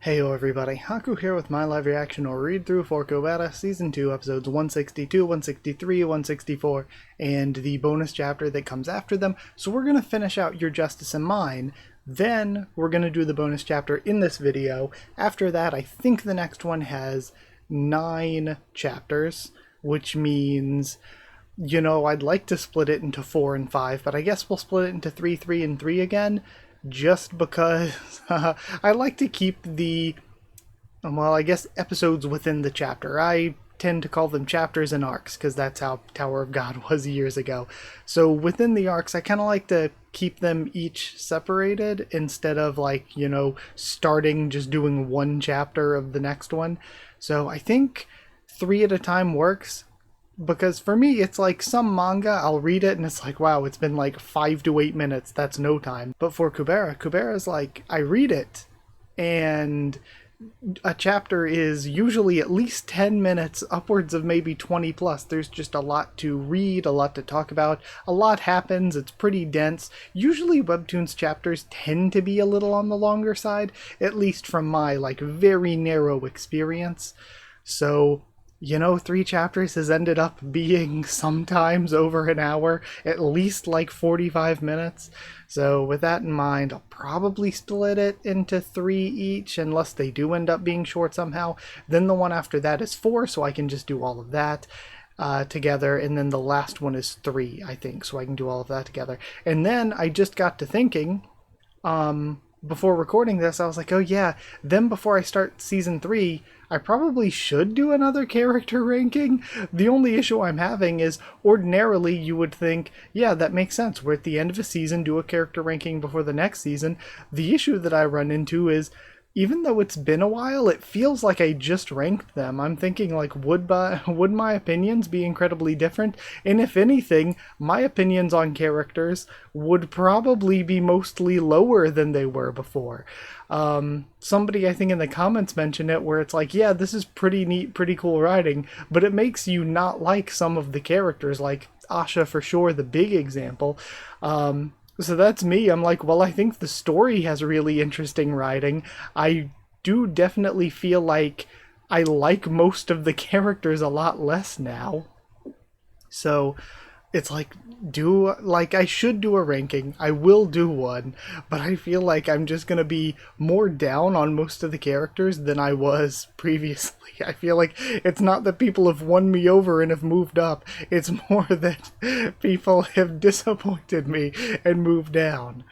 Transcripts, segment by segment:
Heyo everybody, Haku here with my live reaction or read through for Kubera Season 2 episodes 162, 163, 164, and the bonus chapter that comes after them. So we're going to finish out Your Justice and Mine, then we're going to do the bonus chapter in this video. After that, I think the next one has 9 chapters, which means, I'd like to split it into 4 and 5, but I guess we'll split it into 3, 3, and 3 again. Just because I like to keep the, episodes within the chapter. I tend to call them chapters and arcs because that's how Tower of God was years ago. So within the arcs, I kind of like to keep them each separated instead of starting just doing one chapter of the next one. So I think 3 at a time works. Because for me, it's like some manga, I'll read it and it's like, wow, it's been like 5 to 8 minutes. That's no time. But for Kubera's like, I read it and a chapter is usually at least 10 minutes, upwards of maybe 20 plus. There's just a lot to read, a lot to talk about. A lot happens. It's pretty dense. Usually Webtoons chapters tend to be a little on the longer side, at least from my very narrow experience. So 3 chapters has ended up being sometimes over an hour, at least 45 minutes. So with that in mind, I'll probably split it into 3 each, unless they do end up being short somehow. Then the one after that is 4, so I can just do all of that together. And then the last one is 3, I think, so I can do all of that together. And then I just got to thinking, before recording this, I was like, oh yeah, then before I start season 3, I probably should do another character ranking. The only issue I'm having is, ordinarily you would think, yeah, that makes sense. We're at the end of a season, do a character ranking before the next season. The issue that I run into is, even though it's been a while, it feels like I just ranked them. I'm thinking, would my opinions be incredibly different? And if anything, my opinions on characters would probably be mostly lower than they were before. Somebody, I think in the comments, mentioned it, where it's like, yeah, this is pretty neat, pretty cool writing, but it makes you not like some of the characters, like Asha for sure, the big example. So that's me. I'm like, well, I think the story has really interesting writing. I do definitely feel like I like most of the characters a lot less now. So it's I should do a ranking. I will do one, but I feel like I'm just going to be more down on most of the characters than I was previously. I feel like it's not that people have won me over and have moved up. It's more that people have disappointed me and moved down.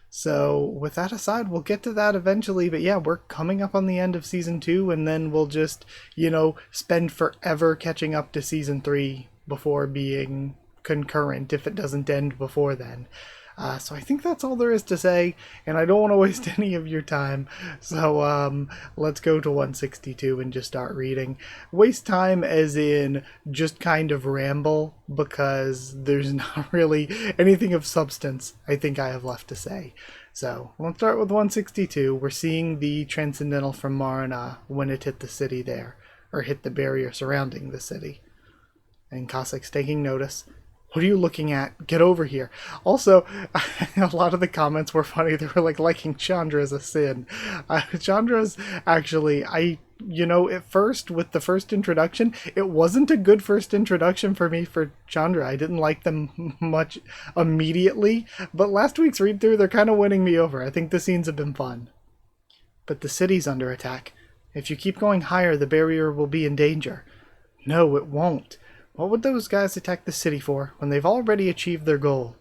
So with that aside, we'll get to that eventually. But yeah, we're coming up on the end of season 2, and then we'll just, spend forever catching up to season 3 before being concurrent if it doesn't end before then. So I think that's all there is to say, and I don't want to waste any of your time, so let's go to 162 and just start reading. Waste time as in just kind of ramble, because there's not really anything of substance I think I have left to say. So let's start with 162. We're seeing the Transcendental from Marina when it hit the city there, or hit the barrier surrounding the city. And Cossack's taking notice. What are you looking at? Get over here. Also, a lot of the comments were funny. They were liking Chandra as a sin. Chandra's actually, at first, with the first introduction, it wasn't a good first introduction for me for Chandra. I didn't like them much immediately, but last week's read through, they're kind of winning me over. I think the scenes have been fun. But the city's under attack. If you keep going higher, the barrier will be in danger. No, it won't. What would those guys attack the city for when they've already achieved their goal?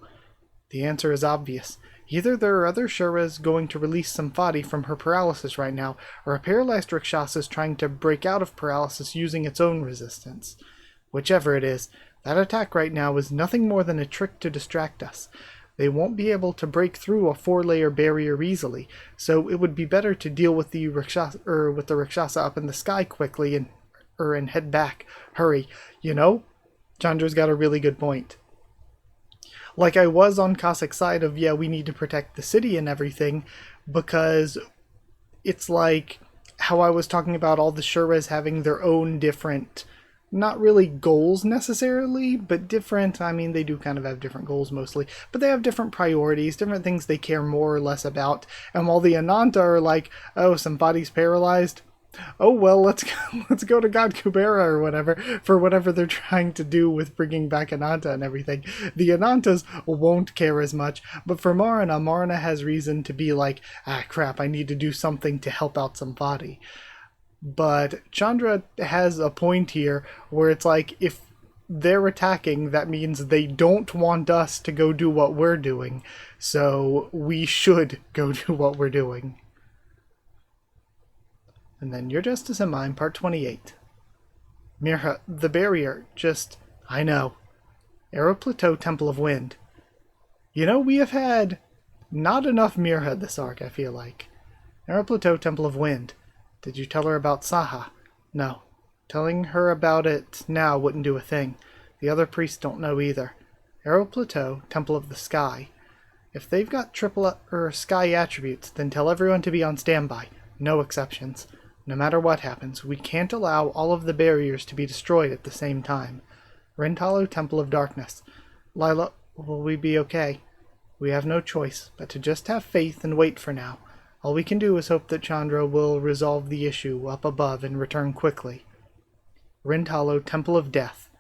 The answer is obvious. Either there are other Shuras going to release some Fadi from her paralysis right now, or a paralyzed Rakshasa is trying to break out of paralysis using its own resistance. Whichever it is, that attack right now is nothing more than a trick to distract us. They won't be able to break through a 4-layer barrier easily, so it would be better to deal with the Rakshasa up in the sky quickly and head back. Hurry. Chandra's got a really good point. I was on Cossack's side of, yeah, we need to protect the city and everything, because it's like how I was talking about all the Shuras having their own different not really goals necessarily, but different. I mean, they do kind of have different goals mostly, but they have different priorities, different things they care more or less about. And while the Ananta are like, oh, somebody's paralyzed, oh well, let's go to God Kubera or whatever for whatever they're trying to do with bringing back Ananta and everything. The Anantas won't care as much, but for Marina has reason to be like, ah crap, I need to do something to help out somebody. But Chandra has a point here where it's like, if they're attacking, that means they don't want us to go do what we're doing, so we should go do what we're doing. And then Your Justice and Mine, Part 28. Mirha, the barrier, I know. Arrow Plateau, Temple of Wind. You know, we have had not enough Mirha this arc, I feel like. Arrow Plateau, Temple of Wind. Did you tell her about Saha? No. Telling her about it now wouldn't do a thing. The other priests don't know either. Arrow Plateau, Temple of the Sky. If they've got sky attributes, then tell everyone to be on standby. No exceptions. No matter what happens, we can't allow all of the barriers to be destroyed at the same time. Rentalo, Temple of Darkness. Lila, will we be okay? We have no choice but to just have faith and wait for now. All we can do is hope that Chandra will resolve the issue up above and return quickly. Rentalo, Temple of Death.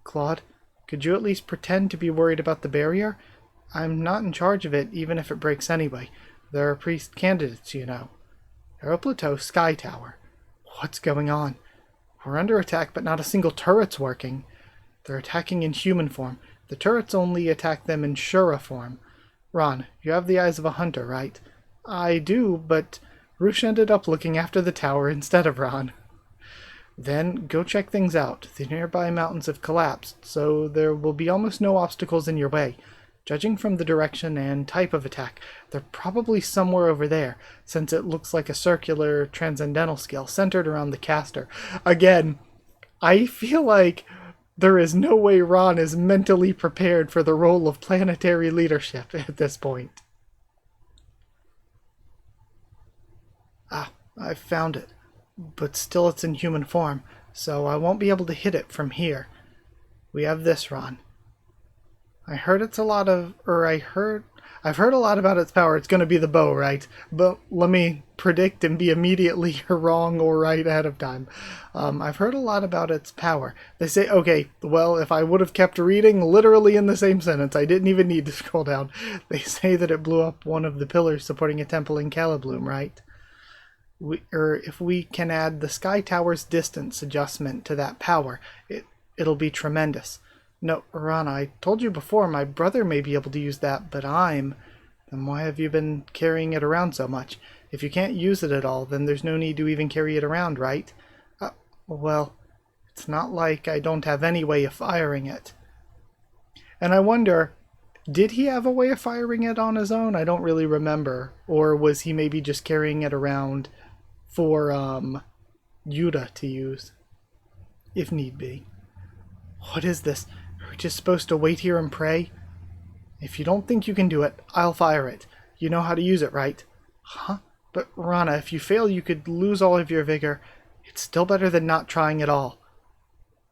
Claude, could you at least pretend to be worried about the barrier? I'm not in charge of it, even if it breaks anyway. There are priest candidates, you know. Arrow Plateau, Sky Tower. What's going on? We're under attack, but not a single turret's working. They're attacking in human form. The turrets only attack them in Shura form. Ron, you have the eyes of a hunter, right? I do, but Roosh ended up looking after the tower instead of Ron. Then go check things out. The nearby mountains have collapsed, so there will be almost no obstacles in your way. Judging from the direction and type of attack, they're probably somewhere over there, since it looks like a circular transcendental skill centered around the caster. Again, I feel like there is no way Ron is mentally prepared for the role of planetary leadership at this point. Ah, I found it. But still it's in human form, so I won't be able to hit it from here. We have this, Ron. I've heard a lot about its power. It's going to be the bow, right? But let me predict and be immediately wrong or right ahead of time. I've heard a lot about its power. They say, okay, well, if I would have kept reading literally in the same sentence, I didn't even need to scroll down. They say that it blew up one of the pillars supporting a temple in Calibloom, right? If we can add the Sky Tower's distance adjustment to that power, it'll be tremendous. No, Ron, I told you before, my brother may be able to use that, but Then why have you been carrying it around so much? If you can't use it at all, then there's no need to even carry it around, right? Well, it's not like I don't have any way of firing it. And I wonder, did he have a way of firing it on his own? I don't really remember. Or was he maybe just carrying it around for, Yuta to use, if need be? What is this? Are we just supposed to wait here and pray? If you don't think you can do it, I'll fire it. You know how to use it, right? Huh? But Rana, if you fail, you could lose all of your vigor. It's still better than not trying at all.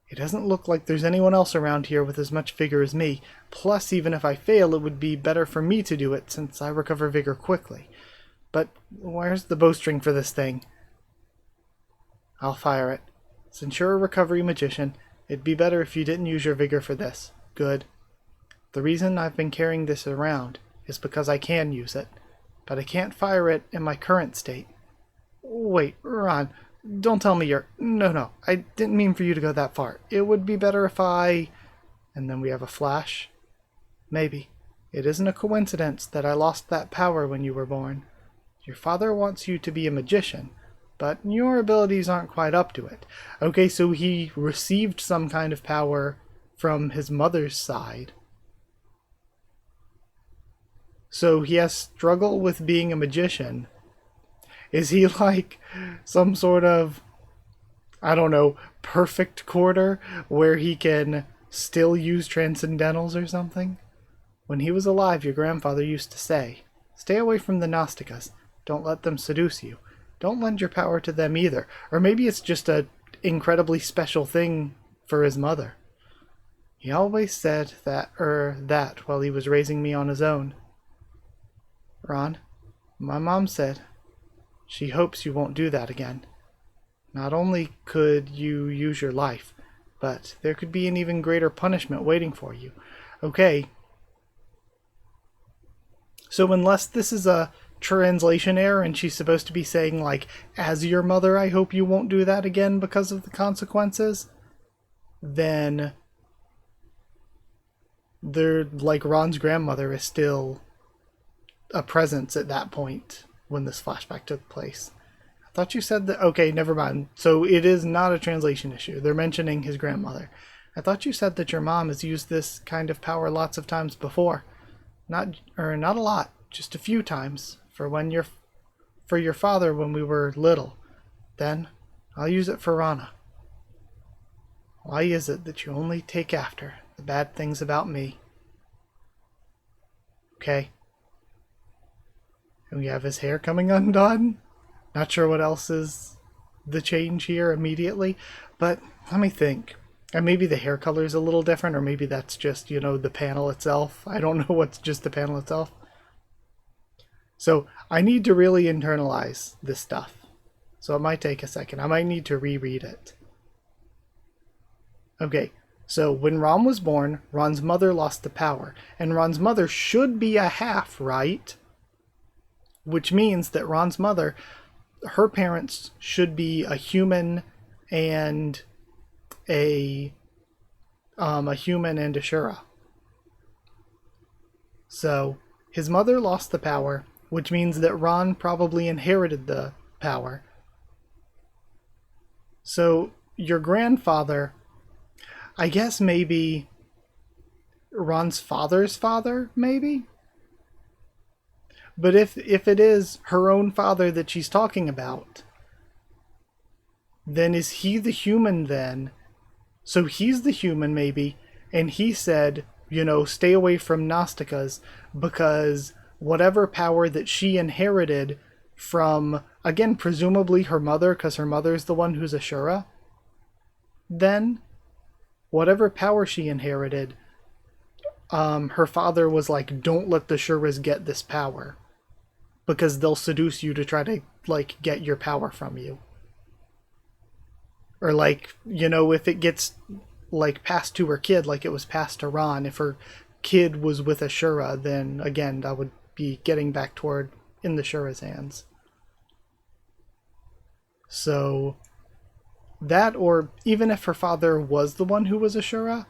It doesn't look like there's anyone else around here with as much vigor as me. Plus, even if I fail, it would be better for me to do it, since I recover vigor quickly. But where's the bowstring for this thing? I'll fire it. Since you're a recovery magician, it'd be better if you didn't use your vigor for this. Good. The reason I've been carrying this around is because I can use it, but I can't fire it in my current state. Wait, Ron, don't tell me you're... No, I didn't mean for you to go that far. It would be better if I... And then we have a flash. Maybe. It isn't a coincidence that I lost that power when you were born. Your father wants you to be a magician, but your abilities aren't quite up to it. Okay, so he received some kind of power from his mother's side. So he has struggle with being a magician. Is he like some sort of, I don't know, perfect quarter where he can still use transcendentals or something? When he was alive, your grandfather used to say, "Stay away from the Gnostikas. Don't let them seduce you. Don't lend your power to them either." Or maybe it's just a incredibly special thing for his mother. He always said that while he was raising me on his own. Ron, my mom said she hopes you won't do that again. Not only could you use your life, but there could be an even greater punishment waiting for you. Okay. So unless this is a translation error and she's supposed to be saying, like, as your mother, I hope you won't do that again because of the consequences, then like, Ron's grandmother is still a presence at that point when this flashback took place. I thought you said that... Okay, never mind. So it is not a translation issue. They're mentioning his grandmother. I thought you said that your mom has used this kind of power lots of times before. Not a lot, just a few times for your father when we were little. Then I'll use it for Rana. Why is it that you only take after the bad things about me? Okay. And we have his hair coming undone. Not sure what else is the change here immediately, but let me think. And maybe the hair color is a little different, or maybe that's just, the panel itself. I don't know what's just the panel itself. So I need to really internalize this stuff. So it might take a second. I might need to reread it. Okay, so when Ron was born, Ron's mother lost the power. And Ron's mother should be a half, right? Which means that Ron's mother, her parents should be a human and a human and a Shura. So his mother lost the power, which means that Ron probably inherited the power. So your grandfather, I guess maybe Ron's father's father, maybe? But if it is her own father that she's talking about, then is he the human then? So he's the human maybe, and he said, stay away from Gnostikas because whatever power that she inherited from, again, presumably her mother, because her mother's the one who's a Shura, then whatever power she inherited, her father was like, don't let the Shuras get this power because they'll seduce you to try to, like, get your power from you. Or, like, if it gets, like, passed to her kid, like it was passed to Ron, if her kid was with a Shura, then, again, that would be getting back toward in the Shura's hands. So that, or even if her father was the one who was a Shura,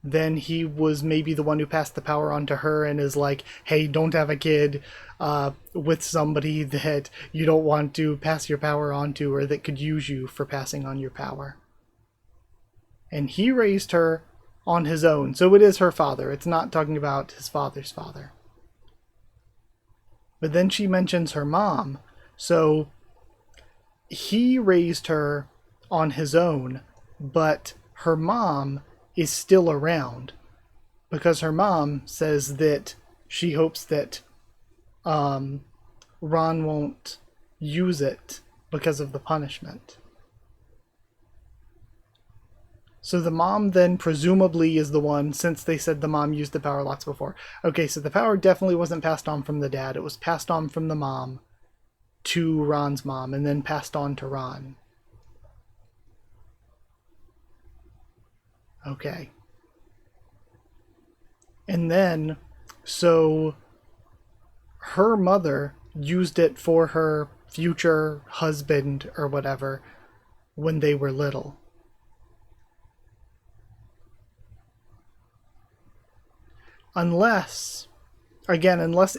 then he was maybe the one who passed the power on to her and is like, hey, don't have a kid with somebody that you don't want to pass your power on to or that could use you for passing on your power. And he raised her on his own. So it is her father. It's not talking about his father's father. But then she mentions her mom. So he raised her on his own, but her mom is still around because her mom says that she hopes that Ron won't use it because of the punishment. So the mom then presumably is the one, since they said the mom used the power lots before. Okay, so the power definitely wasn't passed on from the dad. It was passed on from the mom to Ron's mom and then passed on to Ron. Okay. And then, so her mother used it for her future husband or whatever when they were little. Unless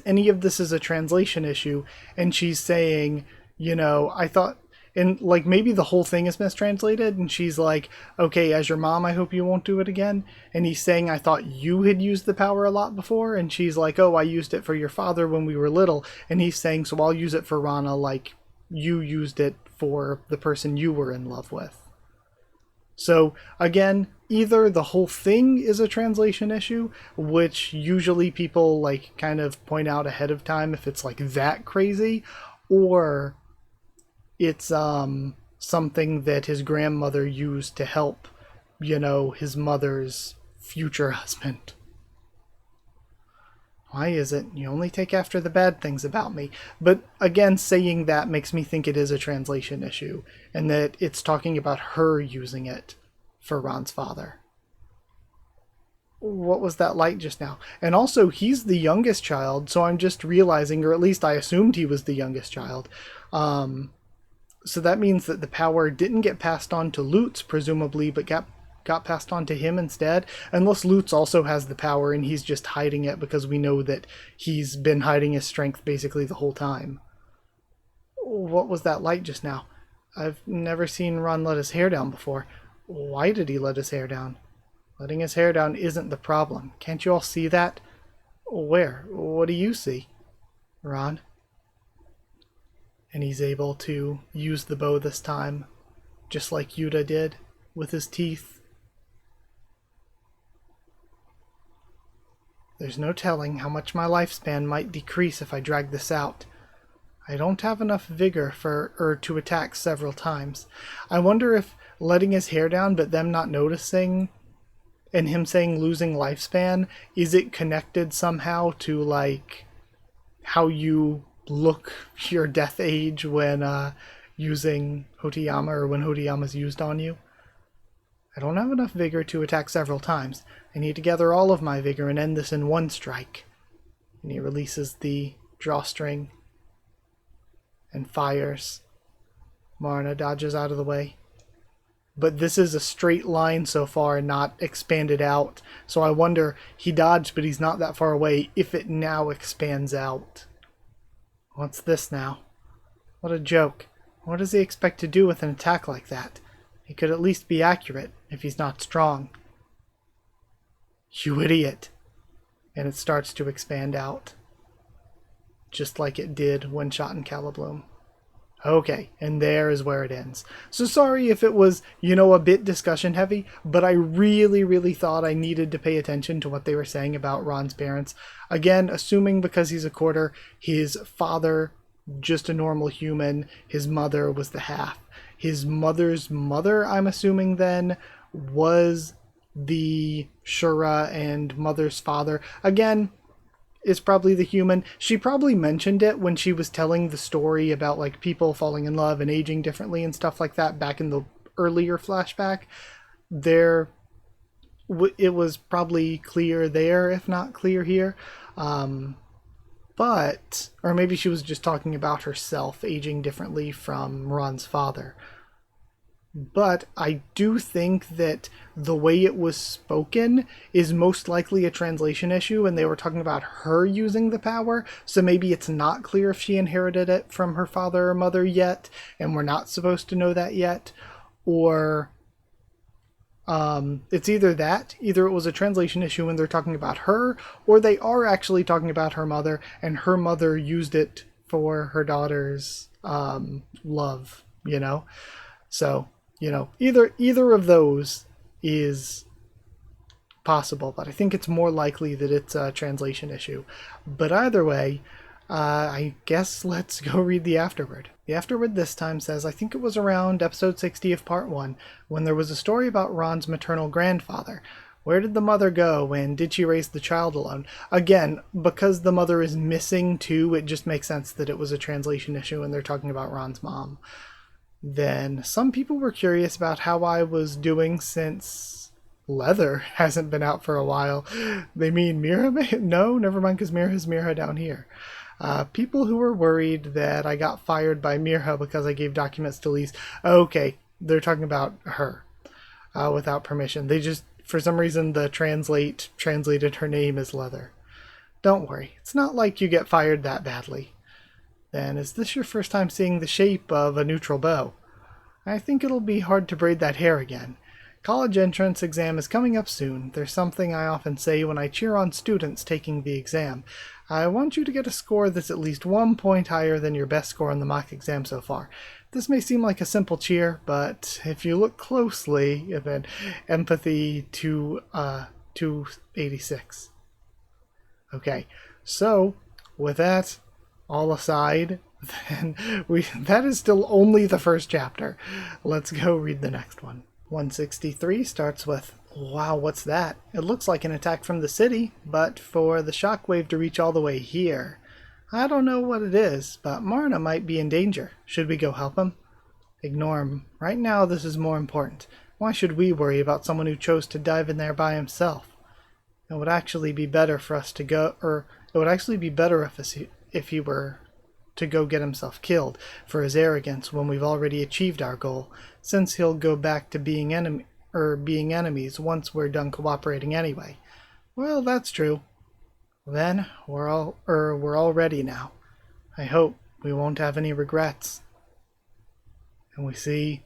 any of this is a translation issue and she's saying, I thought, and like maybe the whole thing is mistranslated and she's like, okay, as your mom, I hope you won't do it again. And he's saying, I thought you had used the power a lot before. And she's like, oh, I used it for your father when we were little. And he's saying, so I'll use it for Rana like you used it for the person you were in love with. So again, either the whole thing is a translation issue, which usually people like kind of point out ahead of time if it's like that crazy, or it's something that his grandmother used to help his mother's future husband. Why is it you only take after the bad things about me? But again, saying that makes me think it is a translation issue, and that it's talking about her using it for Ron's father. What was that light just now? And also, he's the youngest child, so I'm just realizing, or at least I assumed he was the youngest child. So that means that the power didn't get passed on to Lutz, presumably, but got passed on to him instead. Unless Lutz also has the power and he's just hiding it, because we know that he's been hiding his strength basically the whole time. What was that light just now? I've never seen Ron let his hair down before. Why did he let his hair down? Letting his hair down isn't the problem. Can't you all see that? Where? What do you see? Ron? And he's able to use the bow this time, just like Yuta did, with his teeth. There's no telling how much my lifespan might decrease if I drag this out. I don't have enough vigor to attack several times. I wonder if letting his hair down but them not noticing, and him saying losing lifespan, is it connected somehow to like how you look your death age when using Hoteyama, or when Hoteyama's used on you? I don't have enough vigor to attack several times. I need to gather all of my vigor and end this in one strike. And he releases the drawstring and fires. Marna dodges out of the way. But this is a straight line so far and not expanded out. So I wonder, he dodged but he's not that far away, if it now expands out. What's this now? What a joke. What does he expect to do with an attack like that? He could at least be accurate, if he's not strong. You idiot. And it starts to expand out. Just like it did when shot in Calibloom. Okay, and there is where it ends. So sorry if it was, a bit discussion heavy, but I really, really thought I needed to pay attention to what they were saying about Ron's parents. Again, assuming because he's a quarter, his father, just a normal human, his mother was the half. His mother's mother, I'm assuming then, was the Shura, and mother's father, again, is probably the human. She probably mentioned it when she was telling the story about like people falling in love and aging differently and stuff like that back in the earlier flashback. It was probably clear there, if not clear here. Or maybe she was just talking about herself aging differently from Ron's father. But I do think that the way it was spoken is most likely a translation issue, and they were talking about her using the power, so maybe it's not clear if she inherited it from her father or mother yet, and we're not supposed to know that yet, or it's either it was a translation issue and they're talking about her, or they are actually talking about her mother, and her mother used it for her daughter's love, So, either of those is possible, but I think it's more likely that it's a translation issue. But either way, I guess let's go read the afterword. The afterword this time says, I think it was around episode 60 of part 1, when there was a story about Ron's maternal grandfather. Where did the mother go, and did she raise the child alone? Again, because the mother is missing too, it just makes sense that it was a translation issue and they're talking about Ron's mom. Then some people were curious about how I was doing since Leather hasn't been out for a while. They mean Mira? No, never mind, because Mira's Mira down here. People who were worried that I got fired by Mirha because I gave documents to Lise. Okay, they're talking about her without permission. They just, for some reason, the translated her name as Leather. Don't worry, it's not like you get fired that badly. Then, is this your first time seeing the shape of a neutral bow? I think it'll be hard to braid that hair again. College entrance exam is coming up soon. There's something I often say when I cheer on students taking the exam. I want you to get a score that's at least 1 point higher than your best score on the mock exam so far. This may seem like a simple cheer, but if you look closely, then empathy to 286. Okay, so with that all aside, then that is still only the first chapter. Let's go read the next one. 163 starts with, wow, what's that? It looks like an attack from the city, but for the shockwave to reach all the way here. I don't know what it is, but Marna might be in danger. Should we go help him? Ignore him. Right now, this is more important. Why should we worry about someone who chose to dive in there by himself? It would actually be better for us to go, or it would actually be better if he were to go get himself killed for his arrogance when we've already achieved our goal, since he'll go back to being enemies once we're done cooperating anyway. Well, that's true. Then we're all ready now. I hope we won't have any regrets. And we see,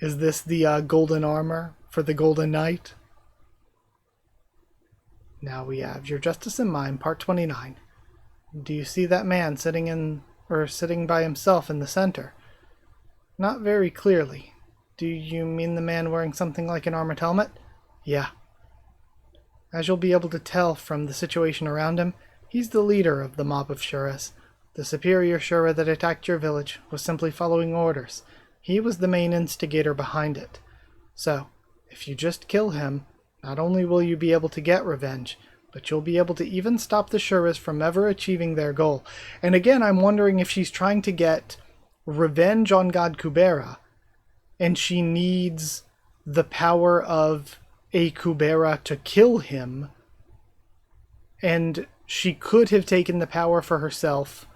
is this the golden armor for the Golden Knight? Now we have Your Justice in Mind, Part 29. Do you see that man sitting by himself in the center? Not very clearly. Do you mean the man wearing something like an armored helmet? Yeah. As you'll be able to tell from the situation around him, he's the leader of the mob of Shuras. The superior Shura that attacked your village was simply following orders. He was the main instigator behind it. So, if you just kill him, not only will you be able to get revenge, but you'll be able to even stop the Shuras from ever achieving their goal. And again, I'm wondering if she's trying to get revenge on God Kubera, and she needs the power of a Kubera to kill him, and she could have taken the power for herself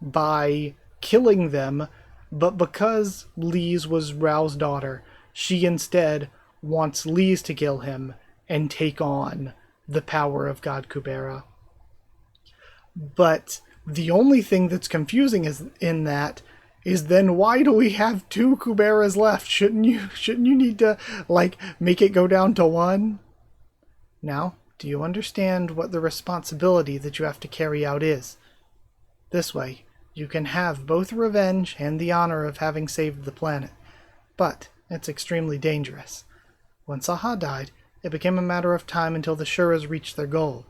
by killing them, but because Lise was Rao's daughter, she instead wants Lise to kill him and take on the power of God Kubera. But the only thing that's confusing is then why do we have two Kuberas left? Shouldn't you need to make it go down to one? Now, do you understand what the responsibility that you have to carry out is? This way, you can have both revenge and the honor of having saved the planet. But it's extremely dangerous. When Saha died, it became a matter of time until the Shuras reached their goal.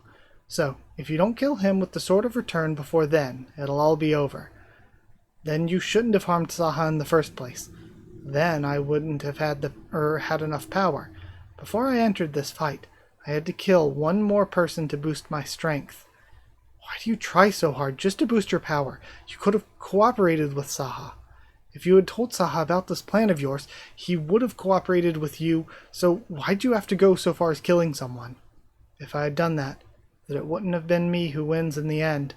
So, if you don't kill him with the Sword of Return before then, it'll all be over. Then you shouldn't have harmed Saha in the first place. Then I wouldn't have had enough power. Before I entered this fight, I had to kill one more person to boost my strength. Why do you try so hard just to boost your power? You could have cooperated with Saha. If you had told Saha about this plan of yours, he would have cooperated with you, so why'd you have to go so far as killing someone? If I had done that, then it wouldn't have been me who wins in the end.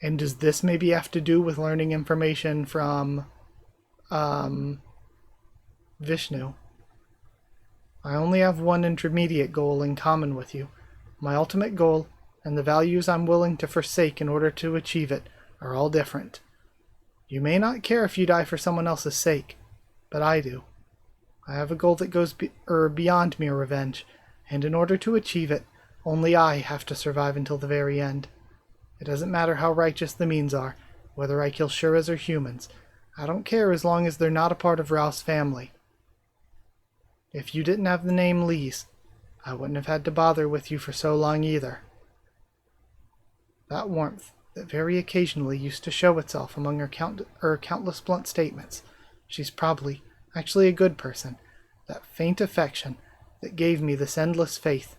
And does this maybe have to do with learning information from, Vishnu? I only have one intermediate goal in common with you. My ultimate goal, and the values I'm willing to forsake in order to achieve it, are all different. You may not care if you die for someone else's sake, but I do. I have a goal that goes beyond mere revenge, and in order to achieve it, only I have to survive until the very end. It doesn't matter how righteous the means are, whether I kill Shuras or humans. I don't care as long as they're not a part of Rao's family. If you didn't have the name Lise, I wouldn't have had to bother with you for so long either. That warmth that very occasionally used to show itself among her countless blunt statements. She's probably actually a good person. That faint affection that gave me this endless faith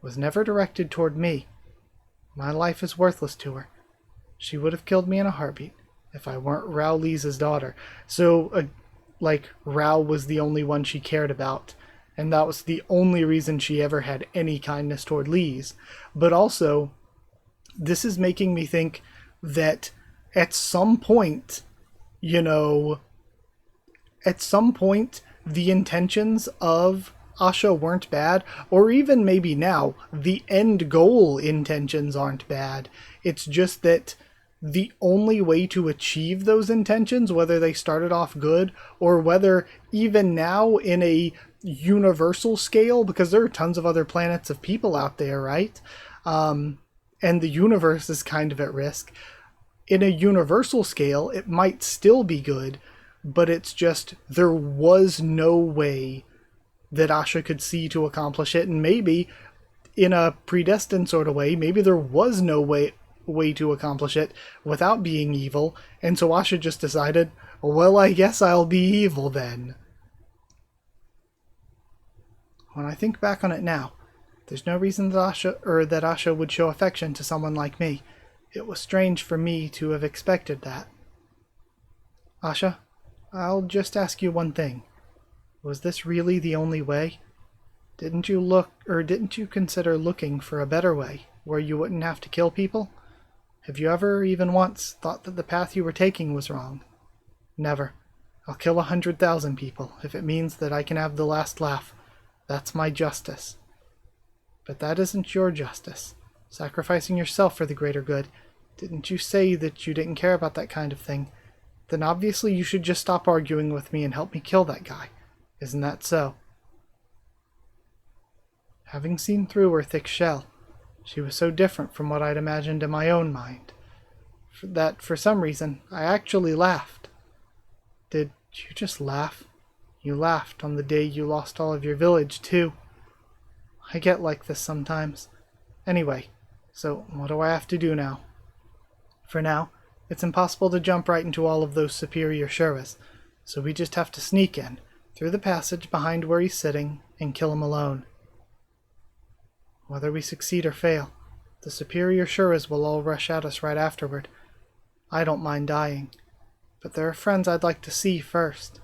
was never directed toward me. My life is worthless to her. She would have killed me in a heartbeat if I weren't Rao Lisa's daughter. So, Rao was the only one she cared about, and that was the only reason she ever had any kindness toward Lise. But also, this is making me think that at some point, the intentions of Asha weren't bad, or even maybe now, the end goal intentions aren't bad. It's just that the only way to achieve those intentions, whether they started off good, or whether even now in a universal scale, because there are tons of other planets of people out there, right? And the universe is kind of at risk. In a universal scale, it might still be good, but it's just there was no way that Asha could see to accomplish it, and maybe in a predestined sort of way, maybe there was no way to accomplish it without being evil, and so Asha just decided, well, I guess I'll be evil then. When I think back on it now, there's no reason that Asha would show affection to someone like me. It was strange for me to have expected that. Asha, I'll just ask you one thing. Was this really the only way? Didn't you consider looking for a better way, where you wouldn't have to kill people? Have you ever, even once, thought that the path you were taking was wrong? Never. I'll kill 100,000 people, if it means that I can have the last laugh. That's my justice. But that isn't your justice. Sacrificing yourself for the greater good. Didn't you say that you didn't care about that kind of thing? Then obviously you should just stop arguing with me and help me kill that guy. Isn't that so? Having seen through her thick shell, she was so different from what I'd imagined in my own mind, that for some reason I actually laughed. Did you just laugh? You laughed on the day you lost all of your village, too. I get like this sometimes. Anyway, so what do I have to do now? For now, it's impossible to jump right into all of those superior Shuras, so we just have to sneak in, through the passage behind where he's sitting, and kill him alone. Whether we succeed or fail, the superior Shuras will all rush at us right afterward. I don't mind dying, but there are friends I'd like to see first.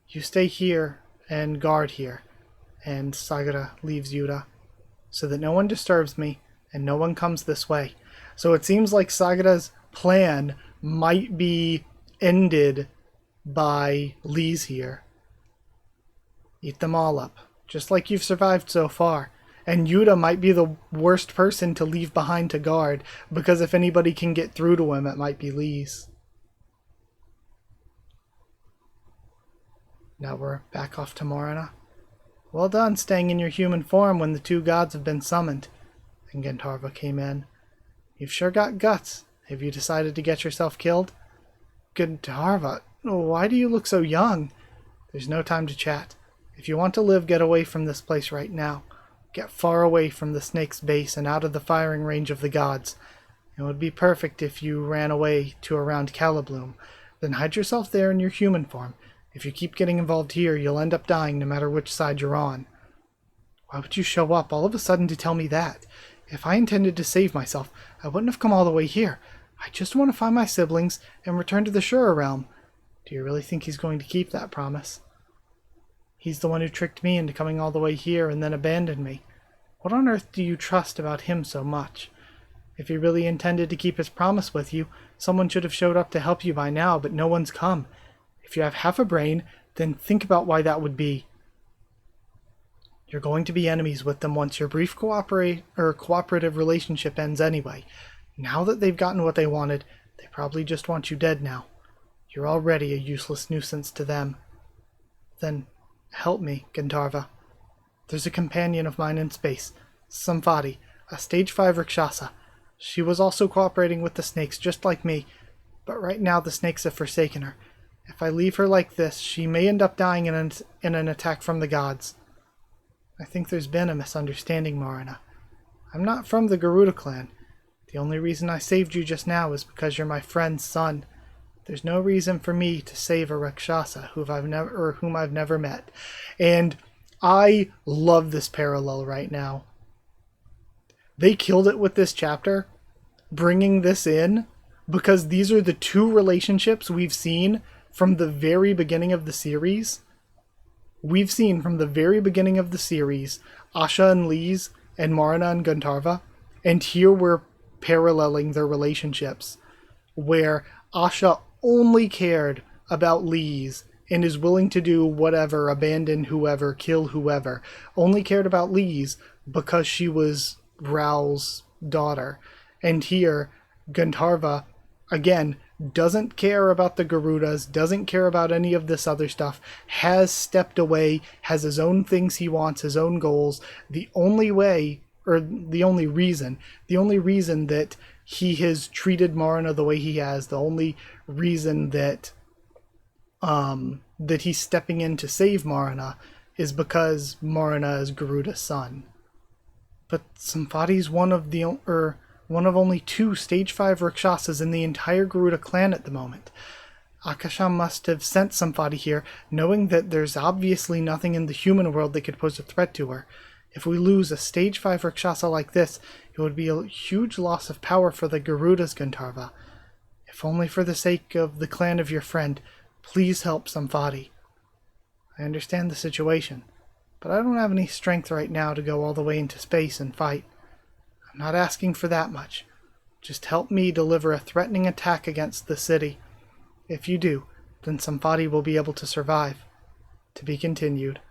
You stay here and guard here, and Sagara leaves Yuta, so that no one disturbs me and no one comes this way. So it seems like Sagara's plan might be ended by Lee's here. Eat them all up, just like you've survived so far. And Yuta might be the worst person to leave behind to guard, because if anybody can get through to him, it might be Lee's. Now we're back off to Morana. Well done staying in your human form when the two gods have been summoned. And Gandharva came in. You've sure got guts. Have you decided to get yourself killed? Gandharva, why do you look so young? There's no time to chat. If you want to live, get away from this place right now. Get far away from the snake's base and out of the firing range of the gods. It would be perfect if you ran away to around Calibloom. Then hide yourself there in your human form. If you keep getting involved here, you'll end up dying no matter which side you're on. Why would you show up all of a sudden to tell me that? If I intended to save myself, I wouldn't have come all the way here. I just want to find my siblings and return to the Shura realm. Do you really think he's going to keep that promise? He's the one who tricked me into coming all the way here and then abandoned me. What on earth do you trust about him so much? If he really intended to keep his promise with you, someone should have showed up to help you by now, but no one's come. If you have half a brain, then think about why that would be. You're going to be enemies with them once your brief cooperative relationship ends anyway. Now that they've gotten what they wanted, they probably just want you dead now. You're already a useless nuisance to them. Then help me, Gandharva. There's a companion of mine in space, Samvati, a stage 5 Rakshasa. She was also cooperating with the snakes, just like me, but right now the snakes have forsaken her. If I leave her like this, she may end up dying in an attack from the gods. I think there's been a misunderstanding, Marina. I'm not from the Garuda clan. The only reason I saved you just now is because you're my friend's son. There's no reason for me to save a Rakshasa whom I've never met. And I love this parallel right now. They killed it with this chapter, bringing this in, because these are the two relationships we've seen from the very beginning of the series. We've seen from the very beginning of the series Asha and Lee's and Marina and Gandharva, and here we're paralleling their relationships, where Asha only cared about Lee's and is willing to do whatever, abandon whoever, kill whoever, only cared about Lee's because she was Raoul's daughter. And here, Gandharva, again, doesn't care about the Garudas, doesn't care about any of this other stuff, has stepped away, has his own things he wants, his own goals. The only reason that he has treated Marina the way he has, the only reason that he's stepping in to save Marina is because Marina is Garuda's son. But Samvati's one of only 2 stage 5 Rakshasas in the entire Garuda clan at the moment. Akasha must have sent somebody here, knowing that there's obviously nothing in the human world that could pose a threat to her. If we lose a stage 5 Rakshasa like this, it would be a huge loss of power for the Garudas, Gandharva. If only for the sake of the clan of your friend, please help Samvati. I understand the situation, but I don't have any strength right now to go all the way into space and fight. I'm not asking for that much. Just help me deliver a threatening attack against the city. If you do, then Samvati will be able to survive. To be continued.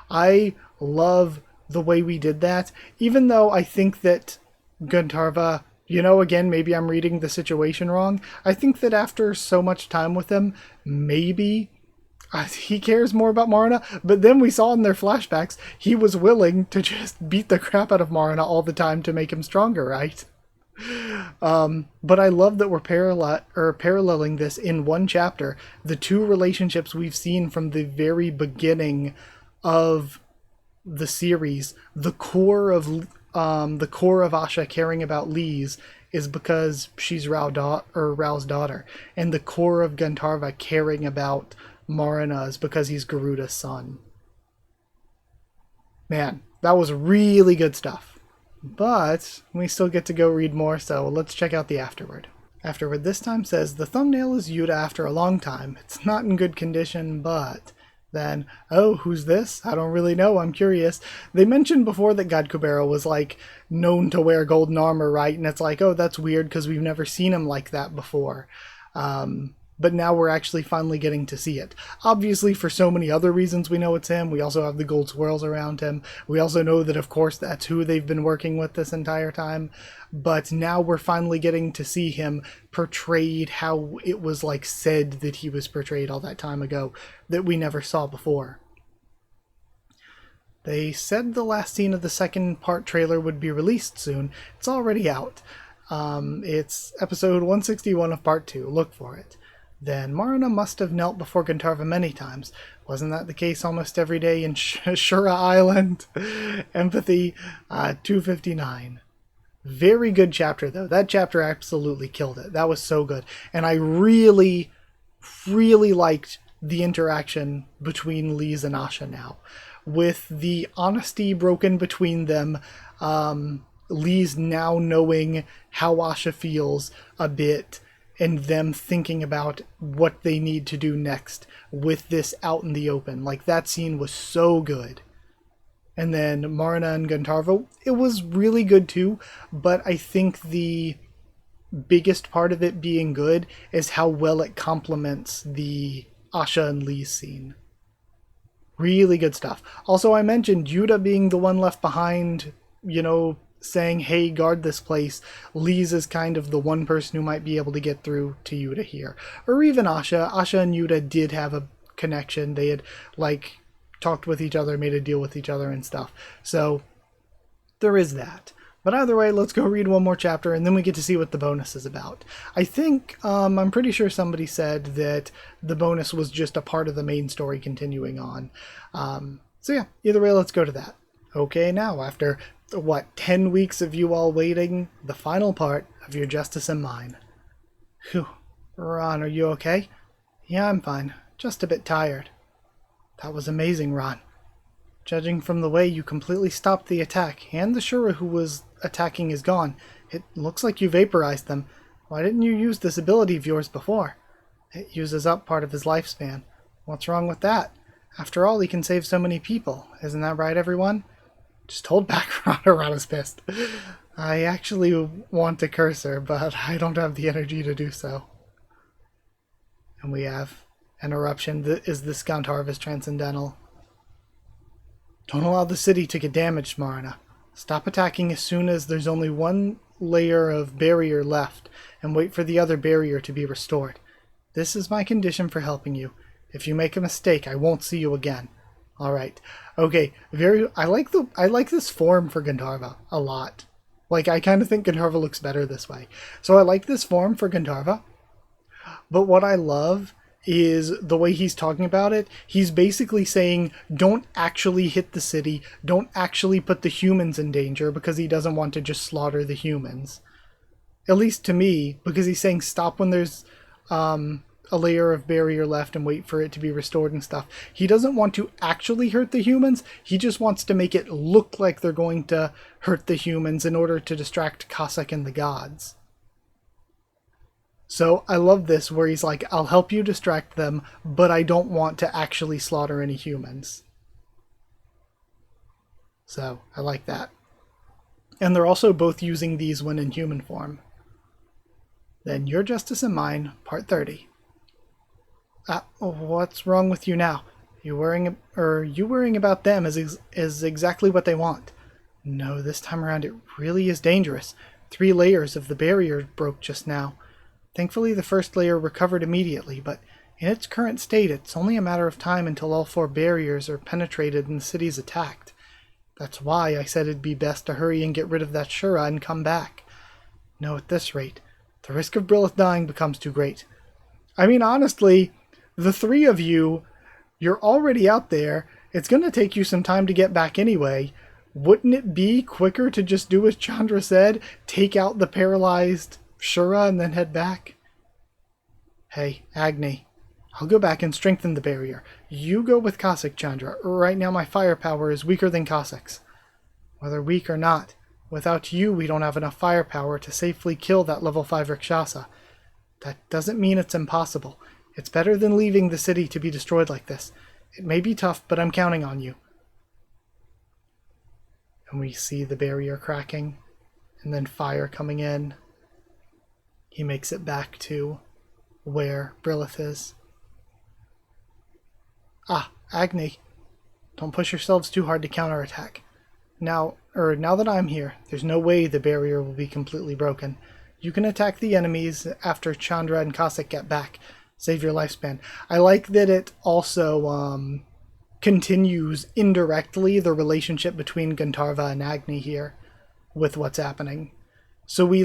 I love the way we did that, even though I think that Gandharva, again, maybe I'm reading the situation wrong. I think that after so much time with him, maybe he cares more about Marna, but then we saw in their flashbacks, he was willing to just beat the crap out of Marna all the time to make him stronger, right? But I love that we're paralleling this in one chapter, the two relationships we've seen from the very beginning of the series. The core of Asha caring about Lise is because she's Rao's daughter, and the core of Gandharva caring about Marana is because he's Garuda's son. Man, that was really good stuff. But we still get to go read more, so let's check out the afterword. Afterward this time says, the thumbnail is Yuta after a long time. It's not in good condition, but... Then, oh, who's this? I don't really know, I'm curious. They mentioned before that God Kubera was, known to wear golden armor, right? And it's like, oh, that's weird because we've never seen him like that before. But now we're actually finally getting to see it. Obviously, for so many other reasons we know it's him. We also have the gold swirls around him. We also know that, of course, that's who they've been working with this entire time. But now we're finally getting to see him portrayed how it was, said that he was portrayed all that time ago that we never saw before. They said the last scene of the second part trailer would be released soon. It's already out. It's episode 161 of part 2. Look for it. Then Marana must have knelt before Gandharva many times. Wasn't that the case almost every day in Shura Island? Empathy, 259. Very good chapter, though. That chapter absolutely killed it. That was so good. And I really, really liked the interaction between Lise and Asha now. With the honesty broken between them, Lise now knowing how Asha feels a bit, and them thinking about what they need to do next with this out in the open. That scene was so good. And then Marana and Gandharva, it was really good too, but I think the biggest part of it being good is how well it complements the Asha and Lise scene. Really good stuff. Also, I mentioned Yuta being the one left behind, saying, hey, guard this place. Lise is kind of the one person who might be able to get through to Yuta here. Or even Asha. Asha and Yuta did have a connection. They had, talked with each other, made a deal with each other and stuff. So, there is that. But either way, let's go read one more chapter, and then we get to see what the bonus is about. I think, I'm pretty sure somebody said that the bonus was just a part of the main story continuing on. So yeah, either way, let's go to that. Okay, now, after... 10 weeks of you all waiting? The final part of Your Justice and Mine. Phew. Ron, are you okay? Yeah, I'm fine. Just a bit tired. That was amazing, Ron. Judging from the way you completely stopped the attack, and the Shura who was attacking is gone, it looks like you vaporized them. Why didn't you use this ability of yours before? It uses up part of his lifespan. What's wrong with that? After all, he can save so many people. Isn't that right, everyone? Just hold back, Rana's pissed. I actually want to curse her, but I don't have the energy to do so. And we have an eruption. Is this Gandharva's transcendental? Don't allow the city to get damaged, Marana. Stop attacking as soon as there's only one layer of barrier left, and wait for the other barrier to be restored. This is my condition for helping you. If you make a mistake, I won't see you again. All right. Okay. I like this form for Gandharva a lot. I kind of think Gandharva looks better this way. So I like this form for Gandharva. But what I love is the way he's talking about it. He's basically saying, don't actually hit the city. Don't actually put the humans in danger, because he doesn't want to just slaughter the humans. At least to me, because he's saying stop when there's a layer of barrier left and wait for it to be restored and stuff. He doesn't want to actually hurt the humans. He just wants to make it look like they're going to hurt the humans in order to distract Cossack and the gods. So I love this where he's like, I'll help you distract them, but I don't want to actually slaughter any humans. So I like that. And they're also both using these when in human form. Then Your Justice and Mine, Part 30. What's wrong with you now? You worrying about them is exactly what they want. No, this time around it really is dangerous. 3 layers of the barrier broke just now. Thankfully the first layer recovered immediately, but in its current state it's only a matter of time until all 4 barriers are penetrated and the city's attacked. That's why I said it'd be best to hurry and get rid of that Shura and come back. No, at this rate, the risk of Brilith dying becomes too great. I mean, honestly, the 3 of you, you're already out there. It's going to take you some time to get back anyway. Wouldn't it be quicker to just do as Chandra said, take out the paralyzed Shura and then head back? Hey, Agni, I'll go back and strengthen the barrier. You go with Cossack, Chandra. Right now my firepower is weaker than Cossack's. Whether weak or not, without you we don't have enough firepower to safely kill that level 5 Rakshasa. That doesn't mean it's impossible. It's better than leaving the city to be destroyed like this. It may be tough, but I'm counting on you. And we see the barrier cracking, and then fire coming in. He makes it back to where Brilith is. Agni, don't push yourselves too hard to counterattack. Now that I'm here, there's no way the barrier will be completely broken. You can attack the enemies after Chandra and Cossack get back. Save your lifespan. I like that it also continues indirectly the relationship between Gandharva and Agni here with what's happening. So we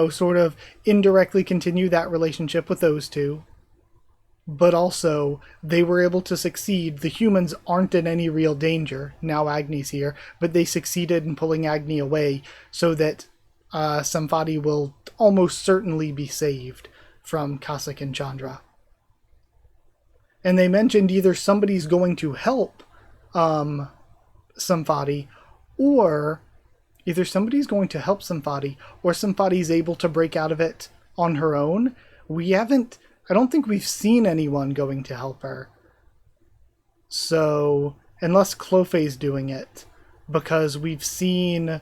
sort of indirectly continue that relationship with those two. But also, they were able to succeed. The humans aren't in any real danger. Now Agni's here. But they succeeded in pulling Agni away so that Samvati will almost certainly be saved from Cossack and Chandra. And they mentioned either somebody's going to help Samvati, or Samvati's able to break out of it on her own. I don't think we've seen anyone going to help her. So, unless Clofe's doing it, because we've seen,